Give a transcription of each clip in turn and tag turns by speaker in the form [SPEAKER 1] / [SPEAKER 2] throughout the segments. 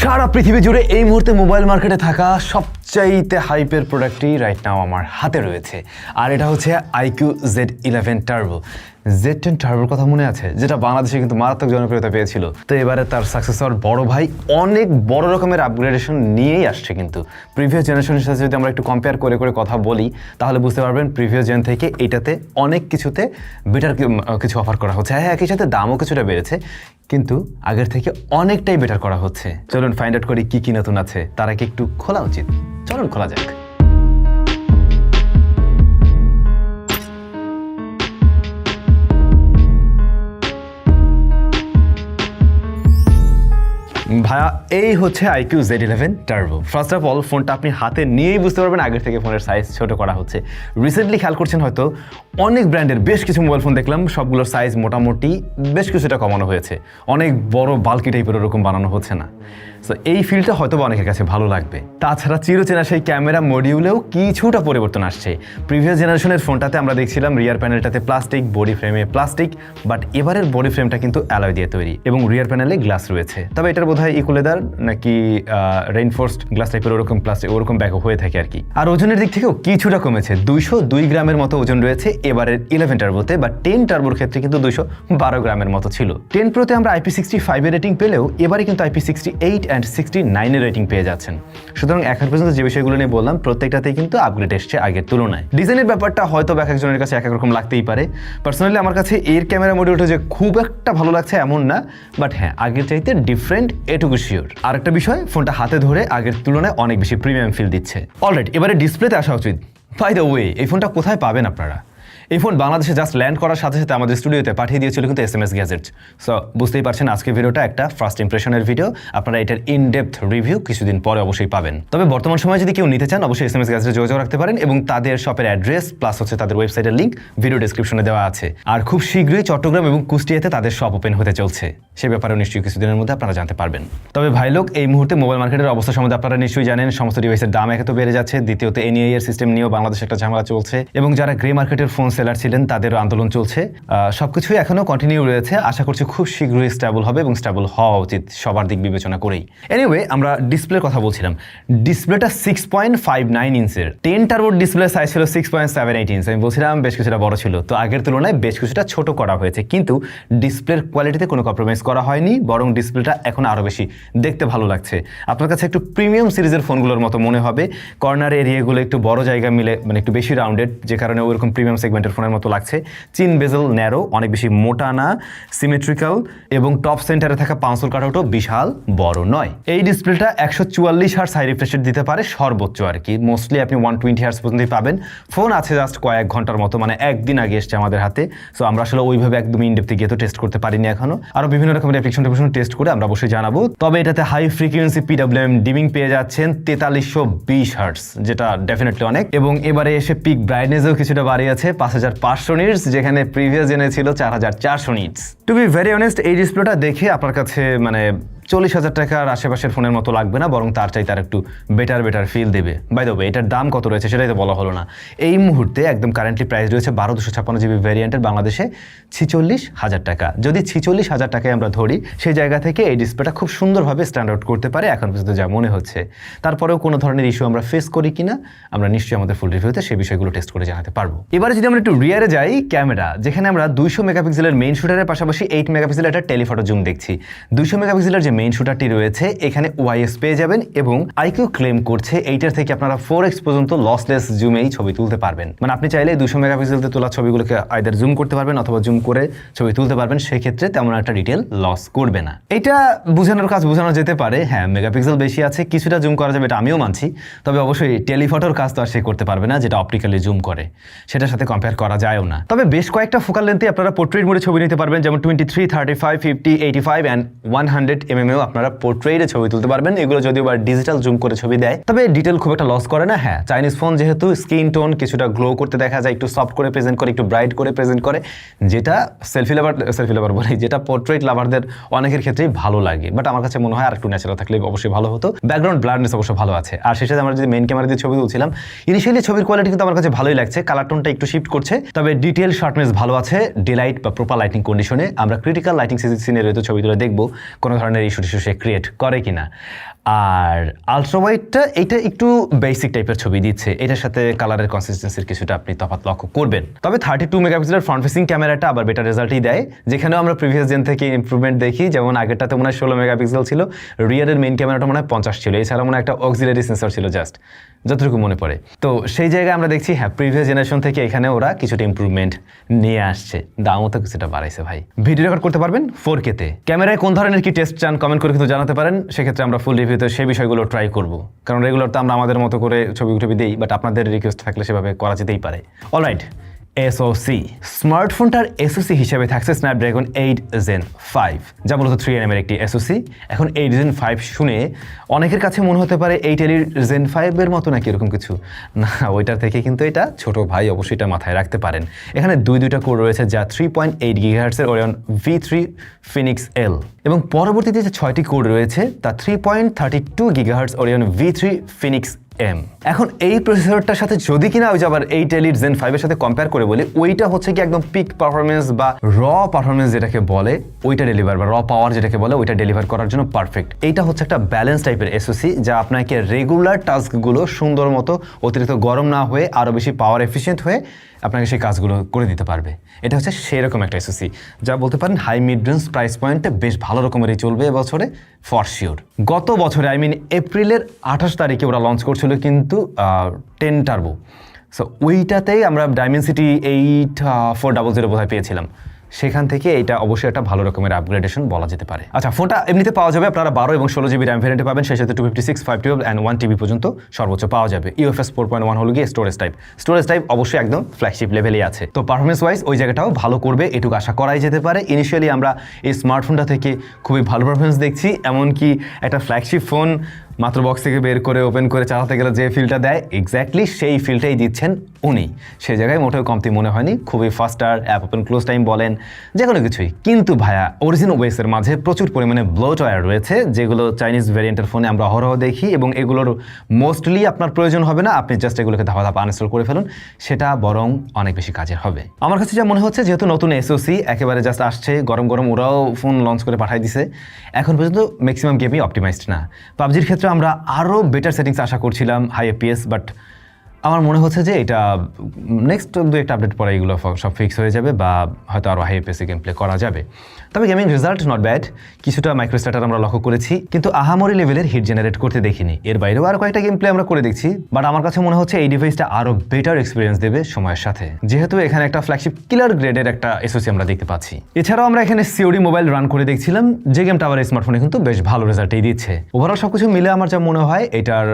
[SPEAKER 1] সারা পৃথিবী জুড়ে এই মুহূর্তে মোবাইল মার্কেটে থাকা সবচাইতে হাইপের প্রোডাক্টটি রাইট নাও আমার হাতে রয়েছে, আর এটা হচ্ছে IQ Z11 টার্বো। Z10 টার্বোর কথা মনে আছে, যেটা বাংলাদেশে কিন্তু মারাত্মক জনপ্রিয়তা পেয়েছিল। তো এবারে তার সাকসেসর বড় ভাই অনেক বড় রকমের আপগ্রেডেশন নিয়েই আসছে। কিন্তু প্রিভিয়াস জেনারেশনের সাথে যদি আমরা একটু কম্পেয়ার করে করে কথা বলি, তাহলে বুঝতে পারবেন প্রিভিয়াস জেন থেকে এটাতে অনেক কিছুতে বেটার কিছু অফার করা হচ্ছে। হ্যাঁ, একই সাথে দামও কিছুটা বেড়েছে, কিন্তু আগের থেকে অনেকটাই বেটার করা হচ্ছে। চলুন ফাইন্ড আউট করি কি কি নতুন আছে। তার আগে একটু খোলা উচিত, চলুন খোলা যাক। ভাইয়া, এই হচ্ছে IQ Z11 turbo. First of all, ফোনটা আপনি হাতে নিয়েই বুঝতে পারবেন আগের থেকে ফোনের সাইজ ছোট করা হচ্ছে। রিসেন্টলি খেয়াল করছেন হয়তো, অনেক ব্র্যান্ডের বেশ কিছু মোবাইল ফোন দেখলাম, সবগুলোর সাইজ মোটামুটি বেশ কিছুটা কমানো হয়েছে। অনেক বড় বাল্কি টাইপের ওরকম বানানো হচ্ছে না। সো এই ফিলটা হয়তো অনেকের কাছে ভালো লাগবে। তাছাড়া চিরচেনা সেই ক্যামেরা মডিউলেও কিছুটা পরিবর্তন আসছে। প্রিভিয়াস জেনারেশনের ফোনটাতে আমরা দেখছিলাম রিয়ার প্যানেলটাতে প্লাস্টিক, বডি ফ্রেমে প্লাস্টিক, বাট এবারের বডি ফ্রেমটা কিন্তু অ্যালয় দিয়ে তৈরি এবং রিয়ার প্যানেলে গ্লাস রয়েছে। তবে এটার বোধহয় ইকুলেদার নাকি রেইনফোর্সড গ্লাস টাইপের ওরকম প্লাস্টিক ওরকম ব্যাগ হয়ে থাকে আর কি। আর ওজনের দিক থেকেও কিছুটা কমেছে, 202 গ্রামের মতো ওজন রয়েছে এবারের 11 টার্বোতে, বা 10 টার্বোর ক্ষেত্রে কিন্তু 212 গ্রামের মতো ছিল। 10 প্রোতে আমরা IP65 এর রেটিং পেলেও এবারে কিন্তু IP68 and 69 এর রেটিং পেয়ে যাচ্ছেন। সুতরাং এখন পর্যন্ত যে বিষয়গুলো নিয়ে বললাম, প্রত্যেকটাতেই কিন্তু আপগ্রেড এসছে আগের তুলনায়। ডিজাইনের ব্যাপারটা হয়তো এক একজনের কাছে এক এক রকম লাগতেই পারে। পার্সোনালি আমার কাছে এর ক্যামেরা মডিউলটা যে খুব একটা ভালো লাগছে এমন না, বাট হ্যাঁ, আগের চাইতে ডিফারেন্ট এটুকু শিওর। আর একটা বিষয়, ফোনটা হাতে ধরে আগের তুলনায় অনেক বেশি প্রিমিয়াম ফিল দিচ্ছে। অলরাইট, এবারে ডিসপ্লেতে আসা উচিত। বাই দ্য ওয়ে, এই ফোনটা কোথায় পাবেন আপনারা? এই ফোন বাংলাদেশে জাস্ট ল্যান্ড করার সাথে সাথে আমাদের স্টুডিওতে পাঠিয়ে দিয়েছিল কিন্তু SMS গ্যাজেটস। সো বুঝতেই পারছেন আজকের ভিডিওটা একটা ফার্স্ট ইমপ্রেশনের ভিডিও। আপনারা এটার ইনডেপথ রিভিউ কিছুদিন পরে অবশ্যই পাবেন। তবে বর্তমান সময়ে যদি কেউ নিতে চান, অবশ্যই SMS গ্যাজেটে যোগাযোগ রাখতে পারেন, এবং তাদের শপের অ্যাড্রেস প্লাস হচ্ছে তাদের ওয়েবসাইটের লিঙ্ক ভিডিও ডেসক্রিপশনে দেওয়া আছে। আর খুব শীঘ্রই চট্টগ্রাম এবং কুষ্টিয়াতে তাদের শপ ওপেন হতে চলছে, সে ব্যাপারেও নিশ্চয়ই কিছুদিনের মধ্যে আপনারা জানতে পারবেন। তবে ভাই লোক, এই মুহূর্তে মোবাইল মার্কেটের অবস্থা সম্বন্ধে আপনারা নিশ্চয়ই জানেন। সমস্ত ডিভাইসের দাম একে তো বেড়ে যাচ্ছে, দ্বিতীয়ত NEI এর সিস্টেম নিয়েও বাংলাদেশে একটা ঝামেলা চলছে, এবং যারা গ্রে মার্কেটের ফোন সেলার ছিলেন তাদের আন্দোলন চলছে। সবকিছুই এখনো কন্টিনিউ রয়েছে। আশা করছি খুব শীঘ্রই স্টেবল হবে, এবং স্টেবল হওয়া উচিত সবার দিক বিবেচনা করেই। এনিওয়ে, আমরা ডিসপ্লের কথা বলছিলাম। ডিসপ্লেটা 6.59 ইঞ্চের। 10 টার্বোর ডিসপ্লে সাইজ ছিল 6.78 ইঞ্চ। আমি বলছিলাম বেশ কিছুটা বড় ছিল, তো আগের তুলনায় বেশ কিছুটা ছোট করা হয়েছে, কিন্তু ডিসপ্লের কোয়ালিটিতে কোনো কম্প্রোমাইজ করা হয়নি, বরং ডিসপ্লেটা এখন আরও বেশি দেখতে ভালো লাগছে। আপনার কাছে একটু প্রিমিয়াম সিরিজের ফোনগুলোর মতো মনে হবে। কর্নার এরিয়াগুলো একটু বড় জায়গা মিলে, মানে একটু বেশি রাউন্ডেড, যে কারণে ওইরকম প্রিমিয়াম সেগমেন্টের ফোনের মতো লাগছে। চিন বেজেল ন্যারো, অনেক বেশি মোটা না, সিমেট্রিক্যাল, এবং টপ সেন্টারে থাকা পাঁচল কাটআউটও বিশাল বড় নয়। এই ডিসপ্লেটা 144 হার্টজ হাই রিফ্রেশ রেট দিতে পারে সর্বোচ্চ আর কি। মোস্টলি আপনি 120 হার্টজ পর্যন্তই পাবেন। ফোন আছে জাস্ট কয়েক ঘন্টার মতো, মানে একদিন আগে এসছে আমাদের হাতে। সো আমরা আসলে ওইভাবে একদম ইনডেপথে গিয়ে তো টেস্ট করতে পারিনি এখনো। আরো বিভিন্ন রকমের অ্যাপ্লিকেশন টেস্ট করে আমরা অবশ্যই জানাবো। তবে এটাতে হাই ফ্রিকোয়েন্সি PWM ডিমিং পেয়ে যাচ্ছেন 4320 হার্টজ, যেটা ডেফিনেটলি অনেক। এবং এবারে এসে পিক ব্রাইটনেসও কিছুটা বাড়িয়েছে 5500 নিটস, যেখানে প্রিভিয়াস জেনে ছিল 4400 nits. To be very honest, এই ডিসপ্লেটা দেখে আপনার কাছে মানে 40,000 টাকার আশেপাশের ফোনের মতো লাগবে না, বরং তার চাই তার একটু বেটার ফিল দেবে। বাই দ্য ওয়ে, এটার দাম কত রয়েছে সেটাই তো বলা হলো না। এই মুহূর্তে একদম কারেন্টলি প্রাইস রয়েছে 12256 GB ভ্যারিয়েন্টের বাংলাদেশে 46,000 টাকা। যদি 46,000 টাকায় আমরা ধরি, সেই জায়গা থেকে এই ডিসপ্লেটা খুব সুন্দরভাবে স্ট্যান্ড আউট করতে পারে এখন পর্যন্ত যা মনে হচ্ছে। তারপরেও কোনো ধরনের ইস্যু আমরা ফেস করি কিনা আমরা নিশ্চয়ই আমাদের ফুল রিভিউতে সেই বিষয়গুলো টেস্ট করে জানাতে পারবো। এবারে যদি আমরা একটু রিয়ারে যাই, ক্যামেরা, যেখানে আমরা 200 মেগাপিক্সেলের মেইন শুটারের পাশাপাশি 8 মেগাপিক্সেলের একটা টেলিফটো জুম দেখছি। 200 মেগাপিক্সেলের যে মেইন শুটারটি রয়েছে, এখানে OIS পেয়ে যাবেন, এবং IQ ক্লেম করছে এইটার থেকে আপনারা 4x পর্যন্ত লসলেস জুমেই ছবি তুলতে পারবেন। মানে আপনি চাইলে 200 মেগাপিক্সেলতে তোলা ছবিগুলোকে আইদার জুম করতে পারবেন অথবা জুম করে ছবি তুলতে পারবেন, সেক্ষেত্রে তেমন একটা ডিটেল লস করবে না। এটা বোঝানোর কাজ বোঝানো যেতে পারে, হ্যাঁ মেগাপিক্সেল বেশি আছে, কিছুটা জুম করা যাবে, এটা আমিও মানছি। তবে অবশ্যই টেলিফটোর কাজ তো আর সে করতে পারবে না যেটা অপটিক্যালি জুম করে, সেটার সাথে কম্পেয়ার করা যায়ও না। তবে বেশ কয়েকটা ফোকাল লেন্থে আপনারা পোর্ট্রেট মোডে ছবি নিতে পারবেন, যেমন 23, 35, 50, 85 অ্যান্ড 100 mm আপনারা পোর্ট্রেটে ছবি তুলতে পারবেন। এগুলো যদিও বা ডিজিটাল জুম করে ছবি দেয়, তবে ডিটেল খুব একটা লস করে না। হ্যাঁ, চাইনিজ ফোন যেহেতু স্কিন টোন কিছুটা গ্লো করতে দেখা যায়, একটু সফট করে প্রেজেন্ট করে, একটু ব্রাইট করে প্রেজেন্ট করে, যেটা সেলফি লাভার বলে, যেটা পোর্ট্রেট লাভারদের অনেকের ক্ষেত্রেই ভালো লাগে। বাট আমার কাছে মনে হয় আর একটু ন্যাচারাল থাকলে অবশ্যই ভালো হতো। ব্যাকগ্রাউন্ড ব্লারনেস অবশ্য ভালো আছে। আর শেষে আমরা যদি মেইন ক্যামেরা দিয়ে ছবি তুলছিলাম, ইনিশিয়ালি ছবির কোয়ালিটি কিন্তু আমার কাছে ভালোই লাগছে, কালার টোনটা একটু শিফট করছে, তবে ডিটেল শার্পনেস ভালো আছে। ডে লাইট বা প্রপার লাইটিং কন্ডিশনে আমরা ক্রিটিক্যাল লাইটিং সিনারিওতে ছবি তুলে দেখবো, কোনো ধরনের ইস্যু টিস্যু সে ক্রিয়েট করে কিনা। আর আলট্রা ওয়াইডটা এটা একটু বেসিক টাইপের ছবি দিচ্ছে, এটার সাথে কালারের কনসিস্টেন্সির কিছুটা আপনি তফাৎ লক্ষ্য করবেন। তবে 32 মেগাপিক্সেলের ফ্রন্ট ফেসিং ক্যামেরাটা আবার বেটার রেজাল্টই দেয়, যেখানেও আমরা প্রিভিয়াস জেন থেকে ইমপ্রুভমেন্ট দেখি। যেমন আগেরটাতে মনে হয় 16 মেগাপিক্সেল ছিল, রিয়ারের মেইন ক্যামেরাটা মনে হয় 50 ছিল, এছাড়া মনে হয় একটা অক্সিলারি সেন্সর ছিল জাস্ট, যতটুকু মনে পড়ে। তো সেই জায়গায় আমরা দেখছি হ্যাঁ প্রিভিয়াস জেনারেশন থেকে এখানে ওরা কিছুটা ইমপ্রুভমেন্ট নিয়ে আসছে, দামও তো কিছুটা বাড়াইছে ভাই। ভিডিও রেকর্ড করতে পারবেন 4K তে। ক্যামেরায় কোন ধরনের কি টেস্ট চান কমেন্ট করে কিন্তু জানাতে পারেন, সেক্ষেত্রে আমরা ফুল রিভিউতে সেই বিষয়গুলো ট্রাই করব, কারণ রেগুলার তো আমরা আমাদের মতো করে ছবি দিই, বাট আপনাদের রিকোয়েস্ট থাকলে সেভাবে করা যেতেই পারে। অলরাইট, এসওসি স্মার্টফোনটার এসওসি হিসেবে থাকছে স্ন্যাপড্রাগন 8 Gen 5, যা মূলত 3nm এর একটি এসওসি। এখন 8 Gen 5 শুনে অনেকের কাছে মনে হতে পারে 8 Gen 5 এর মতো নাকি এরকম কিছু না, ওইটার থেকে কিন্তু এটা ছোট ভাই, অবশ্যই এটা মাথায় রাখতে পারেন। এখানে দুইটা কোর রয়েছে, যা 3.8 GHz এর Oreon V3 Phoenix L, এবং পরবর্তীতে যে 6টি কোর রয়েছে তা 3.32 GHz Oreon V3 Phoenix M। এখন এই প্রসেসরটার সাথে যদি কিনা ওই যে আবার 8 Elite Zen 5 এর সাথে কম্পেয়ার করে বলি, ওইটা হচ্ছে কি একদম পিক পারফরমেন্স বা র পারফরমেন্স যেটাকে বলে ওইটা ডেলিভার, বা র পাওয়ার যেটাকে বলে ওইটা ডেলিভার করার জন্য পারফেক্ট। এইটা হচ্ছে একটা ব্যালেন্স টাইপের এসওসি, যা আপনাকে রেগুলার টাস্কগুলো সুন্দর মতো অতিরিক্ত গরম না হয়ে আরও বেশি পাওয়ার এফিসিয়েন্ট হয়ে আপনাকে সেই কাজগুলো করে দিতে পারবে। এটা হচ্ছে সেই রকম একটা এসওসি, যা বলতে পারেন হাই মিড রেঞ্জ প্রাইস পয়েন্টে বেশ ভালো রকমেরই চলবে এবছরে ফর শিওর। গত বছরে এপ্রিলের 28 তারিখে ওরা লঞ্চ করছিল কিন্তু 10 টার্বো, সো ওইটাতেই আমরা ডাইমেনসিটি 8400 বোধহয় পেয়েছিলাম। সেখান থেকে এটা অবশ্যই একটা ভালো রকমের আপগ্রেডেশন বলা যেতে পারে। আচ্ছা, ফোনটা এমনিতে পাওয়া যাবে, আপনারা 12 এবং 16 জিবি র্যাম ভ্যারিয়েন্টে পাবেন, সেই সাথে 256, 512 অ্যান্ড 1 TB পর্যন্ত সর্বোচ্চ পাওয়া যাবে। UFS 4.1 হলো গিয়ে স্টোরেজ টাইপ অবশ্যই একদম ফ্ল্যাগশিপ লেভেলেই আছে। তো পারফরমেন্স ওয়াইজ ওই জায়গাটাও ভালো করবে, এটুকু আশা করাই যেতে পারে। ইনিশিয়ালি আমরা এই স্মার্টফোনটা থেকে খুবই ভালো পারফরমেন্স দেখছি, এমনকি একটা ফ্ল্যাগশিপ ফোন মাত্র বক্স থেকে বের করে ওপেন করে চালাতে গেলে যে ফিলটা দেয়, এক্স্যাক্টলি সেই ফিলটাই দিচ্ছেন উনি। সেই জায়গায় মোটেও কমতি মনে হয়নি, খুবই ফাস্টার, অ্যাপ ওপেন ক্লোজ টাইম বলেন, যে কোনো কিছুই। কিন্তু ভাইয়া অরিজিন ওয়েসের মাঝে প্রচুর পরিমাণে ব্লোটওয়্যার রয়েছে, যেগুলো চাইনিজ ভ্যারিয়েন্টের ফোনে আমরা অহরহ দেখি, এবং এগুলোর মোস্টলি আপনার প্রয়োজন হবে না, আপনি জাস্ট এগুলোকে ধাপা আনইনস্টল করে ফেলুন, সেটা বরং অনেক বেশি কাজের হবে। আমার কাছে যা মনে হচ্ছে, যেহেতু নতুন এসওসি একেবারে জাস্ট আসছে, গরম ওরাও ফোন লঞ্চ করে পাঠিয়ে দিছে, এখন পর্যন্ত ম্যাক্সিমাম গেমই অপটিমাইজড না। পাবজির ক্ষেত্রে আমরা আরও বেটার সেটিংস আশা করছিলাম, হাই এফপিএস, বাট আমার মনে হচ্ছে যে এটা নেক্সট 2-1 আপডেট পরে এগুলো সব ফিক্স হয়ে যাবে, বা হয়তো আরও হাই এফপিএসে গেম প্লে করা যাবে। তবে গেমিং রেজাল্ট নট ব্যাড, কিছুটা মাইক্রোস্ট্যাটার আমরা লক্ষ্য করেছি, কিন্তু আহামরি লেভেলের হিট জেনারেট করতে দেখিনি। এর বাইরেও আরও কয়েকটা গেম প্লে আমরা করে দেখছি, বাট আমার কাছে মনে হচ্ছে এই ডিভাইসটা আরও বেটার এক্সপিরিয়েন্স দেবে সময়ের সাথে, যেহেতু এখানে একটা ফ্ল্যাগশিপ কিলার গ্রেডের একটা এসওসি আমরা দেখতে পাচ্ছি। এছাড়াও আমরা এখানে সিওডি মোবাইল রান করে দেখছিলাম, যে গেমটা আবার স্মার্টফোনে কিন্তু বেশ ভালো রেজাল্টই দিচ্ছে। ওভারঅল সবকিছু মিলে আমার যা মনে হয়, এটার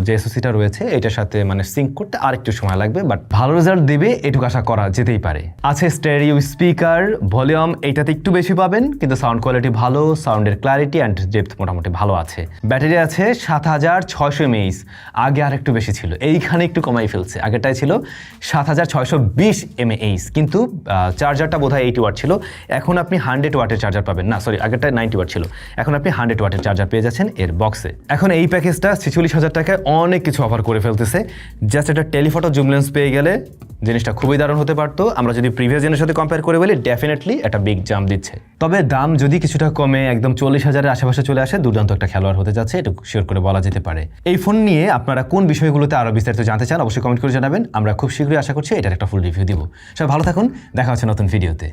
[SPEAKER 1] যে এসওসিটা রয়েছে এটার সাথে সিঙ্ক করতে আরেকটু সময় লাগবে, বাট ভালো রেজাল্ট দেবে এটুকু আশা করা যেতেই পারে। আছে স্টেরিও স্পিকার, ভলিউম এইটাতে একটু বেশি পাবেন, কিন্তু সাউন্ড কোয়ালিটি ভালো, সাউন্ডের ক্ল্যারিটি অ্যান্ড ডেপথ মোটামুটি ভালো আছে। ব্যাটারি আছে 7600 mAh, আগে আর একটু বেশি ছিল, এইখানে একটু কমাই ফেলছে, আগেরটাই ছিল 7620 mAh, কিন্তু চার্জারটা বোধহয় 80 ওয়াট ছিল, এখন আপনি 100 ওয়াটের চার্জার পাবেন না, সরি আগেরটা 90 ওয়াট ছিল, এখন আপনি 100 ওয়াটের চার্জার পেয়ে যাচ্ছেন এর বক্সে। এখন এই প্যাকেজটা 46,000 টাকায় অনেক কিছু অফার করে ফেলতেছে, জাস্ট একটা টেলিফটো জুম লেন্স পেয়ে গেলে জিনিসটা খুবই দারুণ হতে পারতো। আমরা যদি প্রিভিয়াস জেনের সাথে কম্পেয়ার করে বলি, ডেফিনেটলি একটা বিগ জাম্প দিচ্ছে। তবে দাম যদি কিছুটা কমে একদম 40,000-এর আশেপাশে চলে আসে, দুর্দান্ত একটা খেলোয়াড় হতে যাচ্ছে, এটা শিওর করে বলা যেতে পারে। এই ফোন নিয়ে আপনারা কোন বিষয়গুলোতে আরও বিস্তারিত জানতে চান অবশ্যই কমেন্ট করে জানাবেন, আমরা খুব শীঘ্রই আশা করছি এটার একটা ফুল রিভিউ দিব। সবাই ভালো থাকুন, দেখা হচ্ছে নতুন ভিডিওতে।